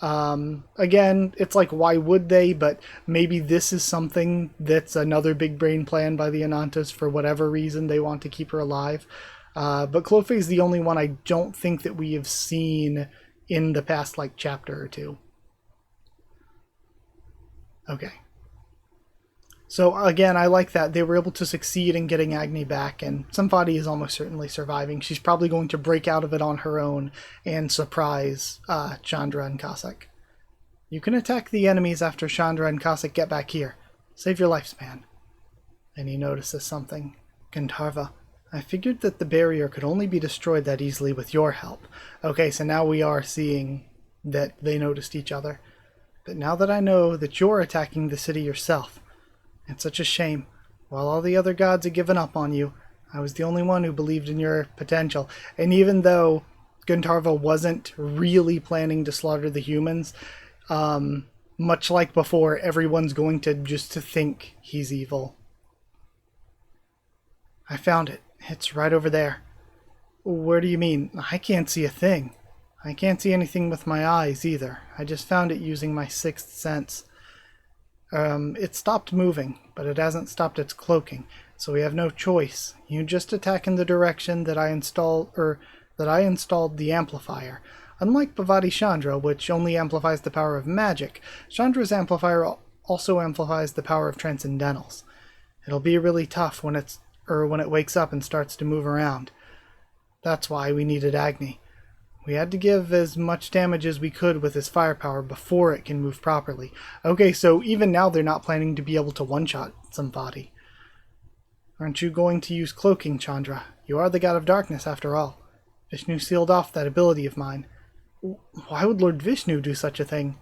again, it's like, why would they? But maybe this is something that's another big brain plan by the Anantas for whatever reason they want to keep her alive. But Clofe's the only one I don't think that we have seen in the past, chapter or 2. Okay. So again, I like that they were able to succeed in getting Agni back, and Samvati is almost certainly surviving. She's probably going to break out of it on her own and surprise Chandra and Cossack. You can attack the enemies after Chandra and Cossack get back here. Save your lifespan. And he notices something. Gandharva, I figured that the barrier could only be destroyed that easily with your help. Okay, so now we are seeing that they noticed each other. But now that I know that you're attacking the city yourself, it's such a shame. While all the other gods had given up on you, I was the only one who believed in your potential. And even though Gandharva wasn't really planning to slaughter the humans, much like before, everyone's going to just to think he's evil. I found it. It's right over there. Where do you mean? I can't see a thing. I can't see anything with my eyes either. I just found it using my 6th sense. It stopped moving, but it hasn't stopped its cloaking, so we have no choice. You just attack in the direction that I installed the amplifier. Unlike Bhavati Chandra, which only amplifies the power of magic, Chandra's amplifier also amplifies the power of transcendentals. It'll be really tough when it wakes up and starts to move around. That's why we needed Agni. We had to give as much damage as we could with his firepower before it can move properly. Okay, so even now they're not planning to be able to one-shot Samvati. Aren't you going to use cloaking, Chandra? You are the god of darkness, after all. Vishnu sealed off that ability of mine. Why would Lord Vishnu do such a thing?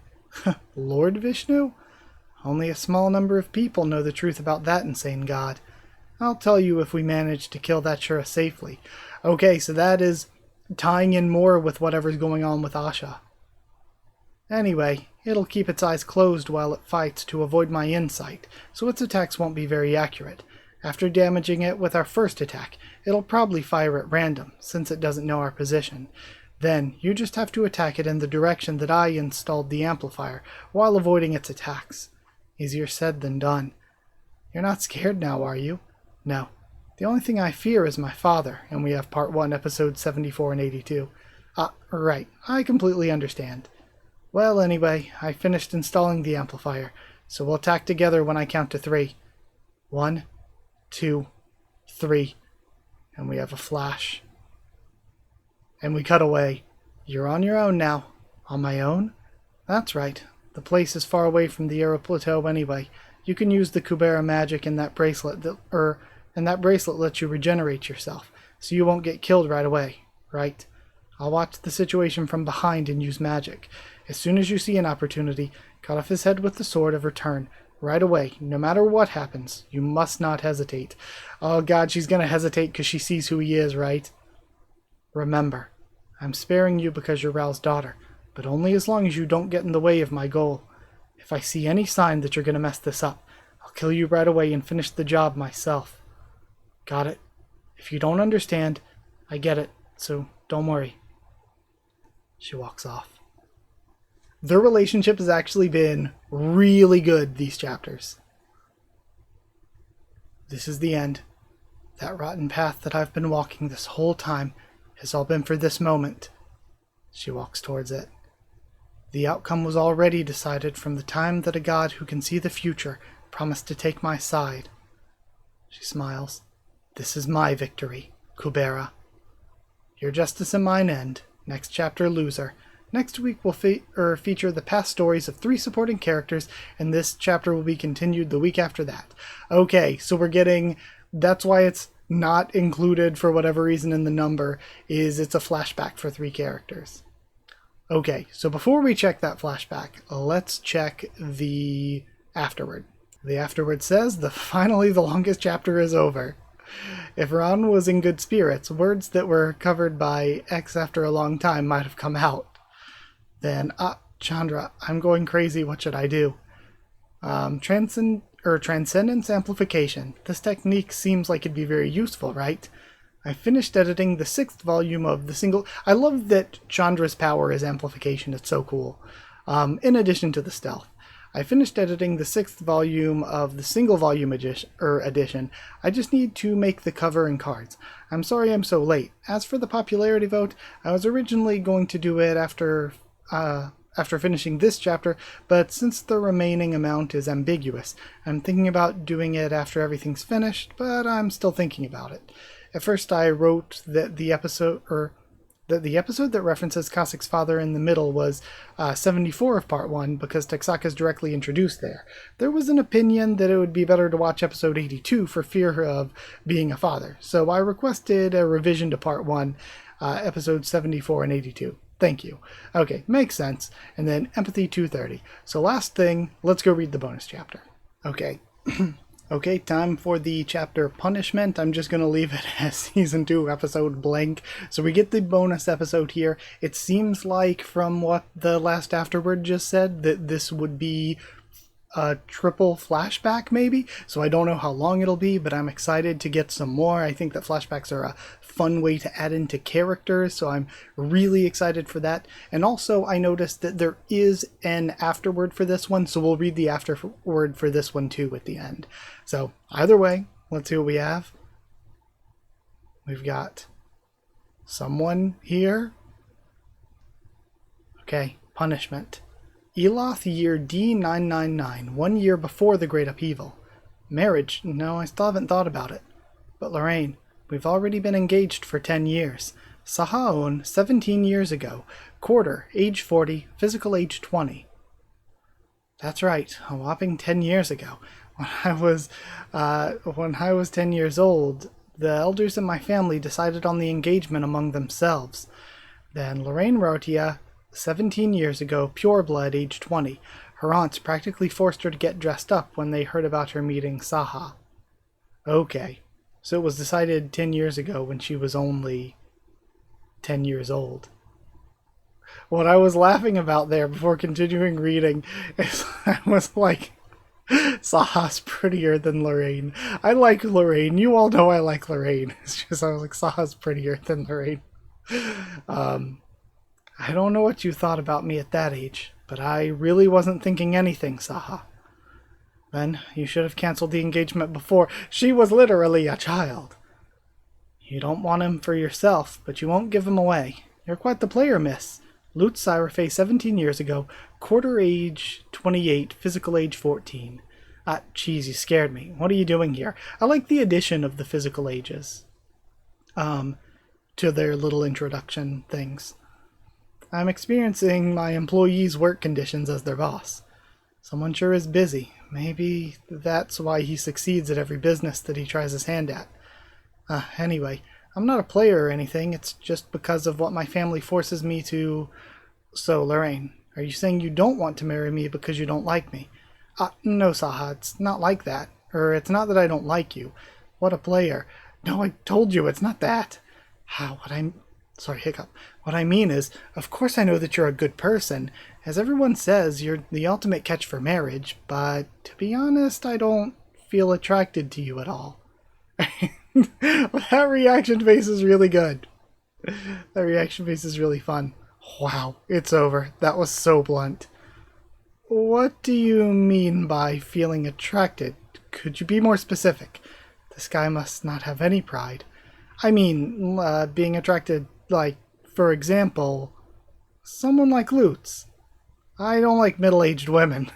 Lord Vishnu? Only a small number of people know the truth about that insane god. I'll tell you if we manage to kill that Shura safely. Okay, so that is tying in more with whatever's going on with Asha. Anyway, it'll keep its eyes closed while it fights to avoid my insight, so its attacks won't be very accurate. After damaging it with our first attack, it'll probably fire at random, since it doesn't know our position. Then, you just have to attack it in the direction that I installed the amplifier, while avoiding its attacks. Easier said than done. You're not scared now, are you? No. The only thing I fear is my father, and we have Part 1, Episodes 74 and 82. Right. I completely understand. Well, anyway, I finished installing the amplifier, so we'll attack together when I count to 3. 1, 2, 3. And we have a flash. And we cut away. You're on your own now. On my own? That's right. The place is far away from the Aero Plateau anyway. You can use the Kubera magic in that bracelet and that bracelet lets you regenerate yourself, so you won't get killed right away, right? I'll watch the situation from behind and use magic. As soon as you see an opportunity, cut off his head with the sword of return. Right away, no matter what happens, you must not hesitate. Oh god, she's gonna hesitate because she sees who he is, right? Remember, I'm sparing you because you're Rao's daughter, but only as long as you don't get in the way of my goal. If I see any sign that you're gonna mess this up, I'll kill you right away and finish the job myself. Got it? If you don't understand, I get it, so don't worry. She walks off. Their relationship has actually been really good these chapters. This is the end. That rotten path that I've been walking this whole time has all been for this moment. She walks towards it. The outcome was already decided from the time that a god who can see the future promised to take my side. She smiles. This is my victory, Kubera. Your justice and mine end. Next chapter, loser. Next week we'll feature the past stories of 3 supporting characters, and this chapter will be continued the week after that. Okay, so we're getting... That's why it's not included for whatever reason in the number, is it's a flashback for 3 characters. Okay, so before we check that flashback, let's check the afterward. The afterward says, finally the longest chapter is over. If Ron was in good spirits, words that were covered by X after a long time might have come out. Then, Chandra, I'm going crazy, what should I do? Transcendence amplification. This technique seems like it'd be very useful, right? I finished editing the 6th volume of the single... I love that Chandra's power is amplification, it's so cool. In addition to the stealth. I finished editing the 6th volume of the single volume edition. I just need to make the cover and cards. I'm sorry I'm so late. As for the popularity vote, I was originally going to do it after finishing this chapter, but since the remaining amount is ambiguous, I'm thinking about doing it after everything's finished, but I'm still thinking about it. At first I wrote that the episode that references Cossack's father in the middle was 74 of Part 1 because Texaka's directly introduced there. There was an opinion that it would be better to watch episode 82 for fear of being a father, so I requested a revision to Part 1, episodes 74 and 82. Thank you. Okay, makes sense. And then Empathy 230. So last thing, let's go read the bonus chapter. Okay. Okay, time for the chapter Punishment. I'm just going to leave it as Season 2 episode blank. So we get the bonus episode here. It seems like, from what the last afterward just said, that this would be a triple flashback, maybe? So I don't know how long it'll be, but I'm excited to get some more. I think that flashbacks are a fun way to add into characters, so I'm really excited for that. And also, I noticed that there is an afterword for this one, so we'll read the afterword for this one too at the end. So, either way, let's see what we have. We've got someone here. Okay, Punishment. Eloth year D999, 1 year before the Great Upheaval. Marriage? No, I still haven't thought about it. But Lorraine, we've already been engaged for 10 years. Saha 17 years ago. Quarter, age 40, physical age 20. That's right, a whopping 10 years ago. When I was 10 years old, the elders in my family decided on the engagement among themselves. Then Lorraine Rotia, 17 years ago, pure blood, age 20. Her aunts practically forced her to get dressed up when they heard about her meeting Saha. Okay, So it was decided 10 years ago when she was only 10 years old. What I was laughing about there before continuing reading is I was like, Saha's prettier than Lorraine. I like Lorraine. You all know I like Lorraine. It's just I was like, Saha's prettier than Lorraine. I don't know what you thought about me at that age, but I really wasn't thinking anything, Saha. Then you should have canceled the engagement before. She was literally a child. You don't want him for yourself, but you won't give him away. You're quite the player, miss. Lutz Syrafe 17 years ago, quarter age 28, physical age 14. Jeez, you scared me. What are you doing here? I like the addition of the physical ages to their little introduction things. I'm experiencing my employees' work conditions as their boss. Someone sure is busy. Maybe that's why he succeeds at every business that he tries his hand at. Anyway, I'm not a player or anything. It's just because of what my family forces me to... So, Lorraine, are you saying you don't want to marry me because you don't like me? No, Saha, it's not like that. It's not that I don't like you. What a player. No, I told you, it's not that. Sorry, hiccup. What I mean is, of course I know that you're a good person. As everyone says, you're the ultimate catch for marriage, but to be honest, I don't feel attracted to you at all. That reaction face is really good. That reaction face is really fun. Wow, it's over. That was so blunt. What do you mean by feeling attracted? Could you be more specific? This guy must not have any pride. I mean, being attracted, like, for example, someone like Lutz. I don't like middle-aged women.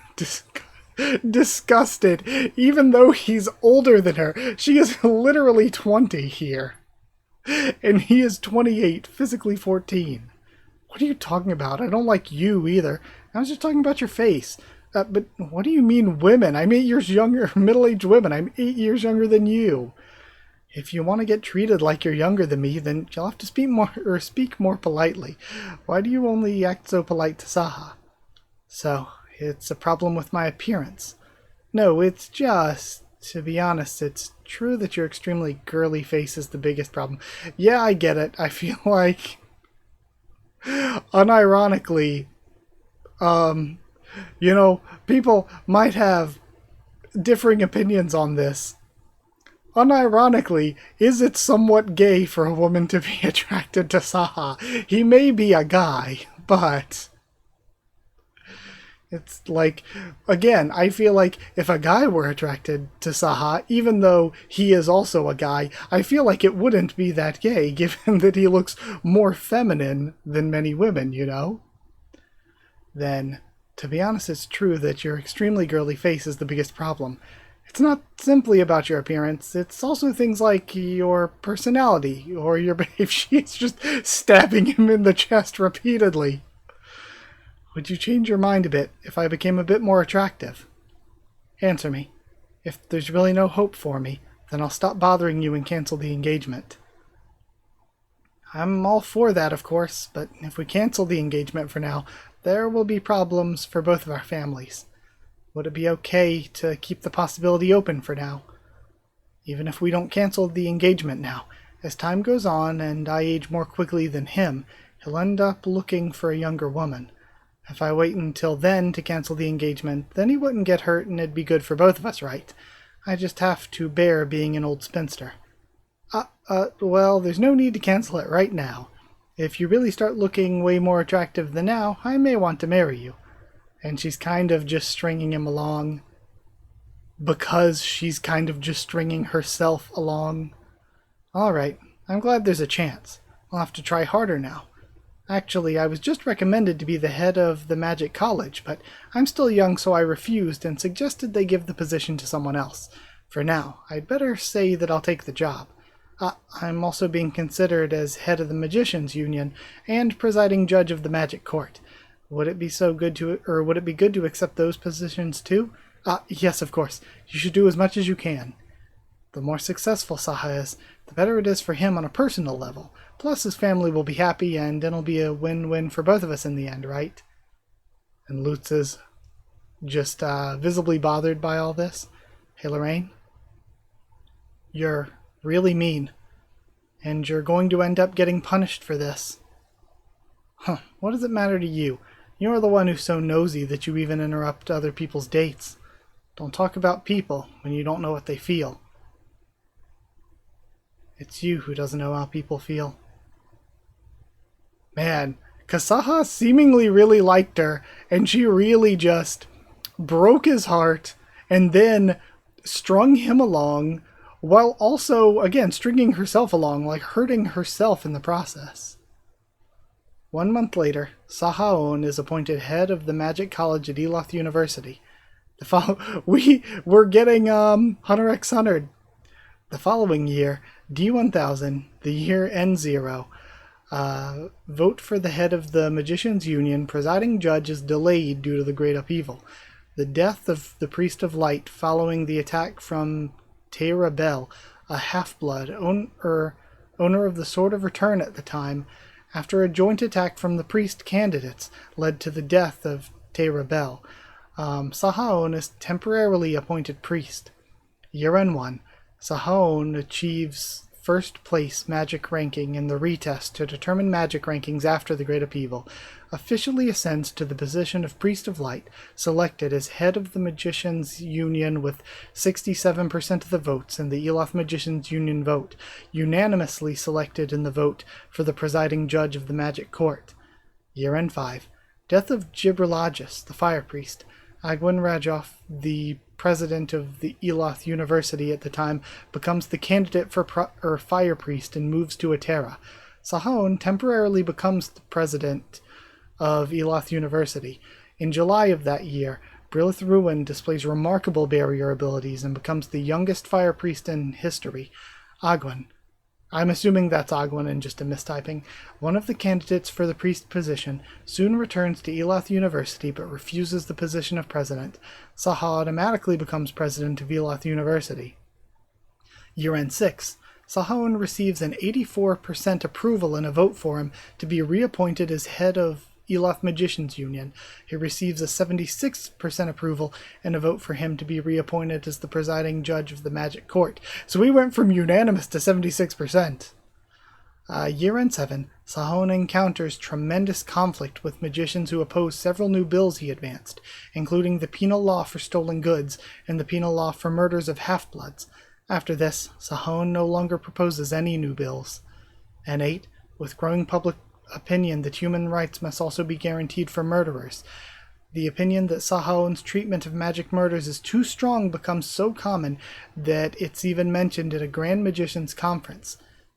Disgusted. Even though he's older than her. She is literally 20 here. And he is 28, physically 14. What are you talking about? I don't like you either. I was just talking about your face. But what do you mean women? I'm 8 years younger, middle-aged women. I'm 8 years younger than you. If you want to get treated like you're younger than me, then you'll have to speak more politely. Why do you only act so polite to Saha? So, it's a problem with my appearance. No, it's just, to be honest, it's true that your extremely girly face is the biggest problem. Yeah, I get it. I feel like, unironically, people might have differing opinions on this. Unironically, is it somewhat gay for a woman to be attracted to Saha? He may be a guy, but... It's like, again, I feel like if a guy were attracted to Saha, even though he is also a guy, I feel like it wouldn't be that gay, given that he looks more feminine than many women, you know? Then, to be honest, it's true that your extremely girly face is the biggest problem. It's not simply about your appearance, it's also things like your personality, or your behavior. She's just stabbing him in the chest repeatedly. Would you change your mind a bit if I became a bit more attractive? Answer me. If there's really no hope for me, then I'll stop bothering you and cancel the engagement. I'm all for that, of course, but if we cancel the engagement for now, there will be problems for both of our families. Would it be okay to keep the possibility open for now? Even if we don't cancel the engagement now, as time goes on and I age more quickly than him, he'll end up looking for a younger woman. If I wait until then to cancel the engagement, then he wouldn't get hurt and it'd be good for both of us, right? I just have to bear being an old spinster. Well, there's no need to cancel it right now. If you really start looking way more attractive than now, I may want to marry you. And she's kind of just stringing him along because she's kind of just stringing herself along. Alright, I'm glad there's a chance. I'll have to try harder now. Actually, I was just recommended to be the head of the Magic College, but I'm still young, so I refused and suggested they give the position to someone else. For now, I'd better say that I'll take the job. I'm also being considered as head of the Magicians Union and presiding judge of the Magic Court. Would it be good to accept those positions too? Yes, of course. You should do as much as you can. The more successful Saha is, the better it is for him on a personal level. Plus his family will be happy and it'll be a win-win for both of us in the end, right? And Lutz is just visibly bothered by all this. Hey, Lorraine? You're Really mean. And you're going to end up getting punished for this. Huh, what does it matter to you? You're the one who's so nosy that you even interrupt other people's dates. Don't talk about people when you don't know what they feel. It's you who doesn't know how people feel. Man, Kasaha seemingly really liked her, and she really just broke his heart and then strung him along while also, again, stringing herself along, like hurting herself in the process. 1 month later, Sahaon is appointed head of the Magic College at Eloth University. We're getting Hunter x Hunter. The following year, D1000, the year N0, vote for the head of the Magicians' Union. Presiding judge is delayed due to the Great Upheaval. The death of the Priest of Light following the attack from Teira Bell, a half-blood, owner of the Sword of Return at the time, after a joint attack from the priest candidates, led to the death of Teira Bell. Sahaon is temporarily appointed priest. Year N1, Sahaon achieves first place magic ranking in the retest to determine magic rankings after the Great Upheaval, officially ascends to the position of Priest of Light, selected as head of the Magicians' Union with 67% of the votes in the Eloth Magicians' Union vote, unanimously selected in the vote for the presiding judge of the Magic Court. Year N5, death of Gibralagis, the Fire Priest. Agwin Rajoff, the president of the Eloth University at the time, becomes the candidate for Fire Priest and moves to Atera. Sahaon temporarily becomes the president of Eloth University. In July of that year, Brilith Ruin displays remarkable barrier abilities and becomes the youngest Fire Priest in history. Agwin. I'm assuming that's Agwin and just a mistyping. One of the candidates for the priest position soon returns to Eloth University but refuses the position of president. Saha automatically becomes president of Eloth University. Year End 6. Sahaon receives an 84% approval in a vote for him to be reappointed as head of Eloth Magicians Union. He receives a 76% approval and a vote for him to be reappointed as the presiding judge of the Magic Court. So we went from unanimous to 76%. Year End 7, Sahaon encounters tremendous conflict with magicians who oppose several new bills he advanced, including the penal law for stolen goods and the penal law for murders of half-bloods. After this, Sahaon no longer proposes any new bills. N8, with growing public opinion that human rights must also be guaranteed for murderers. The opinion that Sahaon's treatment of magic murders is too strong becomes so common that it's even mentioned at a Grand Magician's Conference.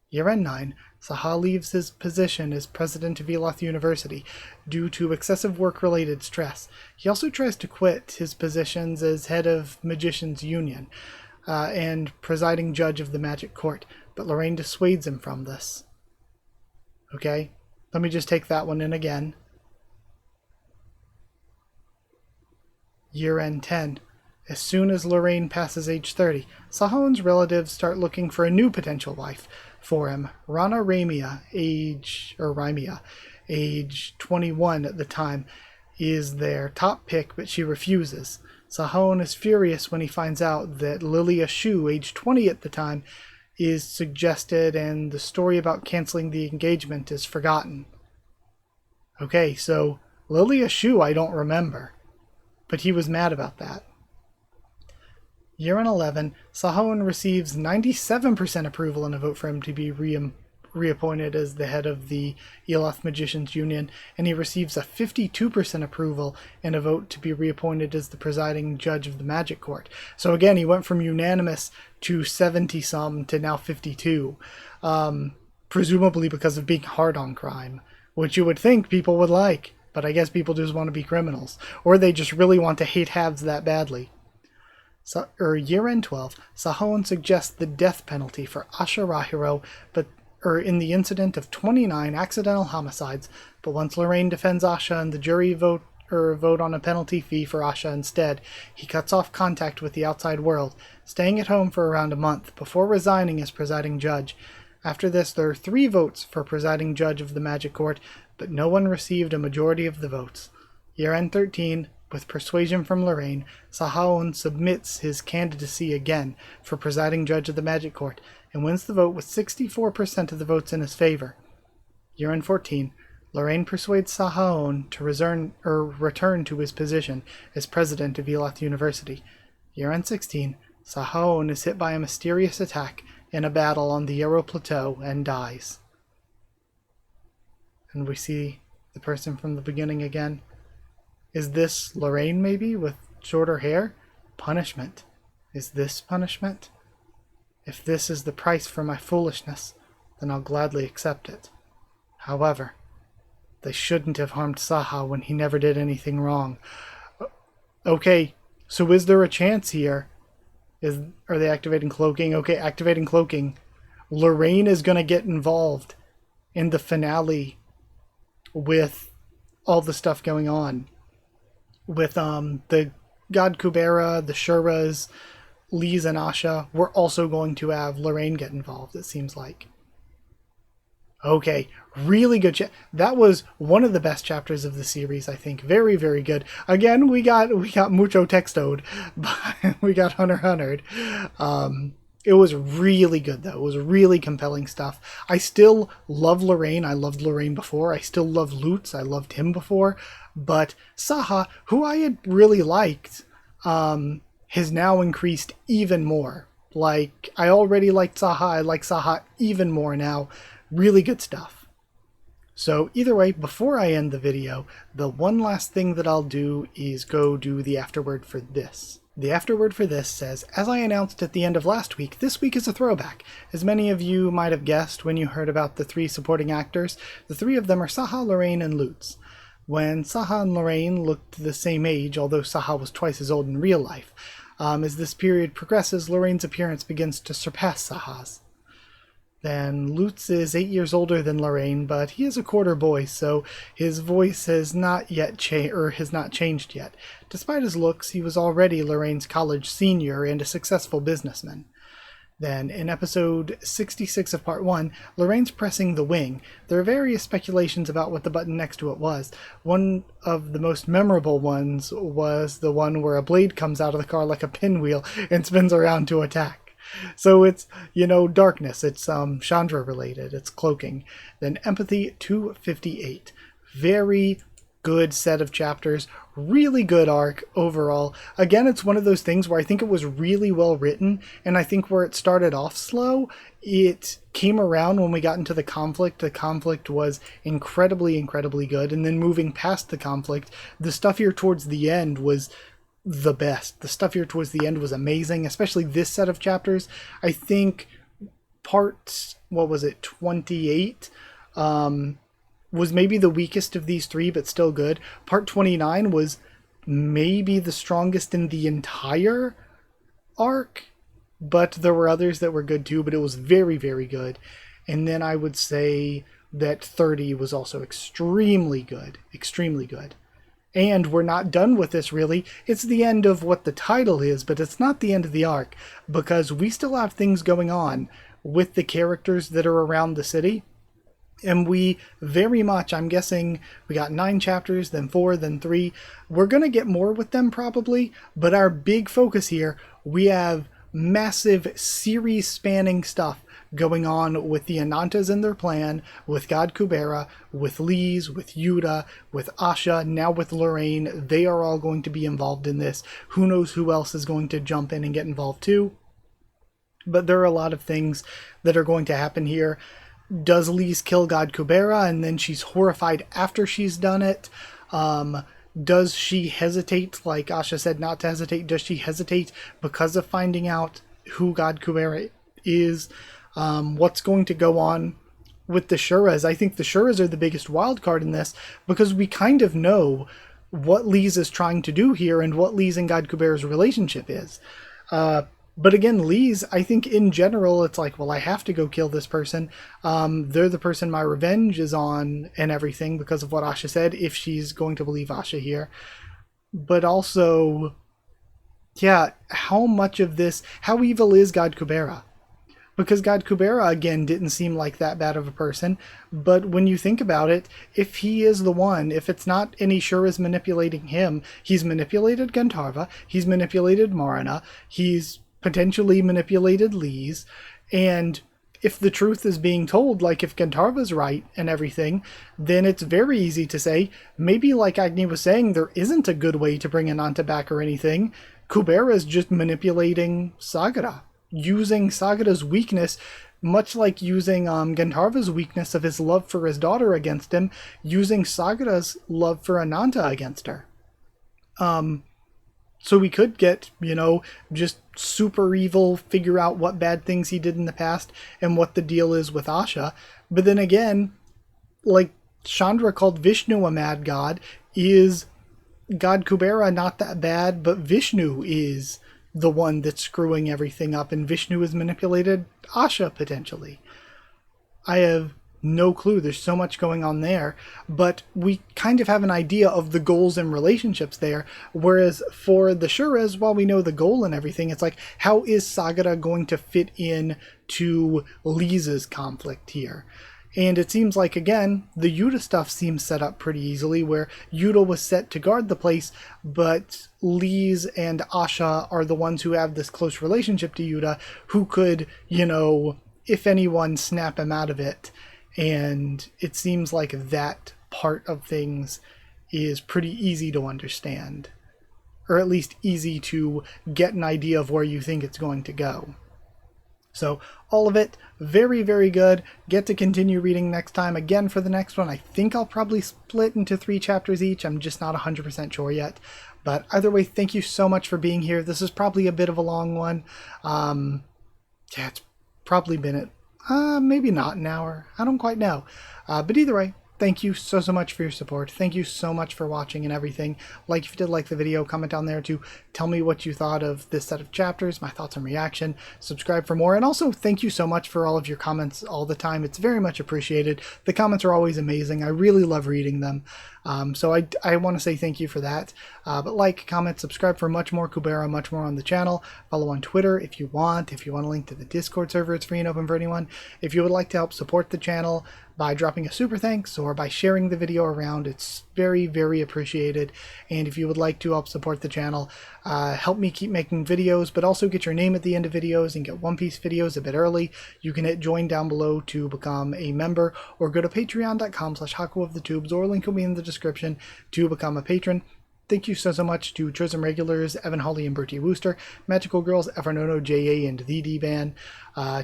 Year End 9, Saha leaves his position as president of Eloth University due to excessive work-related stress. He also tries to quit his positions as head of Magicians' Union and presiding judge of the Magic Court, but Lorraine dissuades him from this. Okay? Let me just take that one in again. Year End 10. As soon as Lorraine passes age 30, Sahaon's relatives start looking for a new potential wife for him. Rana Ramia, age 21 at the time, is their top pick, but she refuses. Sahaon is furious when he finds out that Lilia Shu, age 20 at the time, is suggested and the story about canceling the engagement is forgotten. Okay, so Lilia Shu I don't remember, but he was mad about that. Year End 11, Sahaon receives 97% approval in a vote for him to be reappointed as the head of the Eloth Magicians Union, and he receives a 52% approval in a vote to be reappointed as the presiding judge of the Magic Court. So again, he went from unanimous to 70-some to now 52, presumably because of being hard on crime, which you would think people would like, but I guess people just want to be criminals, or they just really want to hate halves that badly. Year End 12, Sahaon suggests the death penalty for Asha Rahiro, in the incident of 29 accidental homicides, but once Lorraine defends Asha and the jury vote on a penalty fee for Asha instead, he cuts off contact with the outside world, staying at home for around a month before resigning as presiding judge. After this, there are 3 votes for presiding judge of the Magic Court, but no one received a majority of the votes. Year End 13, with persuasion from Lorraine, Sahaon submits his candidacy again for presiding judge of the Magic Court. and wins the vote with 64% of the votes in his favor. Year-end 14, Lorraine persuades Saha to return to his position as president of Elath University. Year-end 16, Saha is hit by a mysterious attack in a battle on the Yarrow Plateau and dies. And we see the person from the beginning again. Is this Lorraine, maybe, with shorter hair? Punishment. Is this punishment? If this is the price for my foolishness, then I'll gladly accept it. However, they shouldn't have harmed Saha when he never did anything wrong. Okay, so is there a chance here? Are they activating cloaking? Okay, activating cloaking. Lorraine is going to get involved in the finale with all the stuff going on. With the God Kubera, the Shuras, Lise and Asha. We're also going to have Lorraine get involved, it seems like. Okay, really good. That was one of the best chapters of the series, I think. Very, very good. Again, we got mucho textoed, but we got huntered. It was really good, though. It was really compelling stuff. I still love Lorraine. I loved Lorraine before. I still love Lutz. I loved him before. But Saha, who I had really liked, has now increased even more. Like, I already liked Saha. I like Saha even more now. Really good stuff. So either way, before I end the video, the one last thing that I'll do is go do the afterword for this. The afterword for this says, as I announced at the end of last week, this week is a throwback. As many of you might have guessed when you heard about the 3 supporting actors, the 3 of them are Saha, Lorraine, and Lutz. When Saha and Lorraine looked the same age, although Saha was twice as old in real life, as this period progresses, Lorraine's appearance begins to surpass Saha's. Then Lutz is 8 years older than Lorraine, but he is a quarter boy, so his voice has not changed yet. Despite his looks, he was already Lorraine's college senior and a successful businessman. Then, in episode 66 of part 1, Lorraine's pressing the wing. There are various speculations about what the button next to it was. One of the most memorable ones was the one where a blade comes out of the car like a pinwheel and spins around to attack. So it's, darkness. It's Chandra related. It's cloaking. Then Empathy 258. Very good set of chapters. Really good arc overall. Again, it's one of those things where I think it was really well written, and I think where it started off slow, it came around when we got into the conflict. The conflict was incredibly, incredibly good, and then moving past the conflict, the stuff here towards the end was the best. The stuff here towards the end was amazing, especially this set of chapters. I think part, 28, was maybe the weakest of these 3, but still good. Part 29 was maybe the strongest in the entire arc, but there were others that were good too, but it was very, very good. And then I would say that 30 was also extremely good. Extremely good. And we're not done with this, really. It's the end of what the title is, but it's not the end of the arc, because we still have things going on with the characters that are around the city. And we very much, I'm guessing, we got 9 chapters, then 4, then 3. We're going to get more with them probably, but our big focus here, we have massive series-spanning stuff going on with the Anantas and their plan, with God Kubera, with Lise, with Yuta, with Asha, now with Lorraine. They are all going to be involved in this. Who knows who else is going to jump in and get involved too. But there are a lot of things that are going to happen here. Does Lise kill God Kubera and then she's horrified after she's done it? Does she hesitate, like Asha said not to hesitate? Does she hesitate because of finding out who God Kubera is? What's going to go on with the Shuras? I think the Shuras are the biggest wild card in this, because we kind of know what Lise is trying to do here and what Lise and God Kubera's relationship is. But again, Lise, I think in general, it's like, well, I have to go kill this person. They're the person my revenge is on and everything because of what Asha said, if she's going to believe Asha here. But also, yeah, how much of this, how evil is God Kubera? Because God Kubera, again, didn't seem like that bad of a person. But when you think about it, if he is the one, if it's not any Shuras manipulating him, he's manipulated Gandharva, he's manipulated Marana, he's potentially manipulated Lise, And if the truth is being told, like if Gantarva's right and everything, then it's very easy to say, maybe like Agni was saying, there isn't a good way to bring Ananta back or anything. Kubera is just manipulating Sagara, using Sagara's weakness, much like using Gantarva's weakness of his love for his daughter against him, using Sagara's love for Ananta against her. So we could get, just super evil, figure out what bad things he did in the past and what the deal is with Asha. But then again, like Chandra called Vishnu a mad god, is God Kubera not that bad, but Vishnu is the one that's screwing everything up, and Vishnu has manipulated Asha potentially. I have no clue. There's so much going on there, but we kind of have an idea of the goals and relationships there. Whereas for the Shuras, while we know the goal and everything, it's like, how is Sagara going to fit in to Lisa's conflict here? And it seems like, again, the Yuta stuff seems set up pretty easily, where Yuta was set to guard the place, but Lise and Asha are the ones who have this close relationship to Yuta, who could, if anyone, snap him out of it. And it seems like that part of things is pretty easy to understand, or at least easy to get an idea of where you think it's going to go. So all of it, very, very good. Get to continue reading next time. Again, for the next one, I think I'll probably split into 3 chapters each. I'm just not 100% sure yet. But either way, thank you so much for being here. This is probably a bit of a long one. It's probably been maybe not an hour. I don't quite know. But either way, thank you so much for your support. Thank you so much for watching and everything. Like if you did like the video, comment down there to tell me what you thought of this set of chapters, my thoughts and reaction. Subscribe for more. And also thank you so much for all of your comments all the time. It's very much appreciated. The comments are always amazing. I really love reading them. So I want to say thank you for that. But like, comment, subscribe for much more Kubera, much more on the channel. Follow on Twitter if you want. If you want a link to the Discord server, it's free and open for anyone. If you would like to help support the channel by dropping a super thanks or by sharing the video around, it's very, very appreciated. And if you would like to help support the channel, help me keep making videos, but also get your name at the end of videos and get One Piece videos a bit early, you can hit join down below to become a member, or go to patreon.com/HakuOfTheTubes, or link will be in the description to become a patron. Thank you so much to Chosen Regulars, Evan Hawley and Bertie Wooster, Magical Girls, Evernono, J.A. and The D-Ban,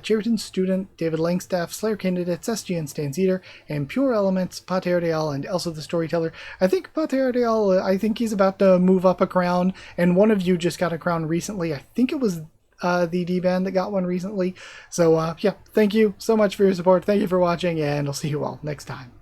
Cheriton Student, David Langstaff, Slayer Candidates, SG and Stan Cedar, and Pure Elements, Pater Real, and Elsa the Storyteller. I think Pater Real, I think he's about to move up a crown, and one of you just got a crown recently. I think it was the D-Ban that got one recently. So, yeah, thank you so much for your support. Thank you for watching, and I'll see you all next time.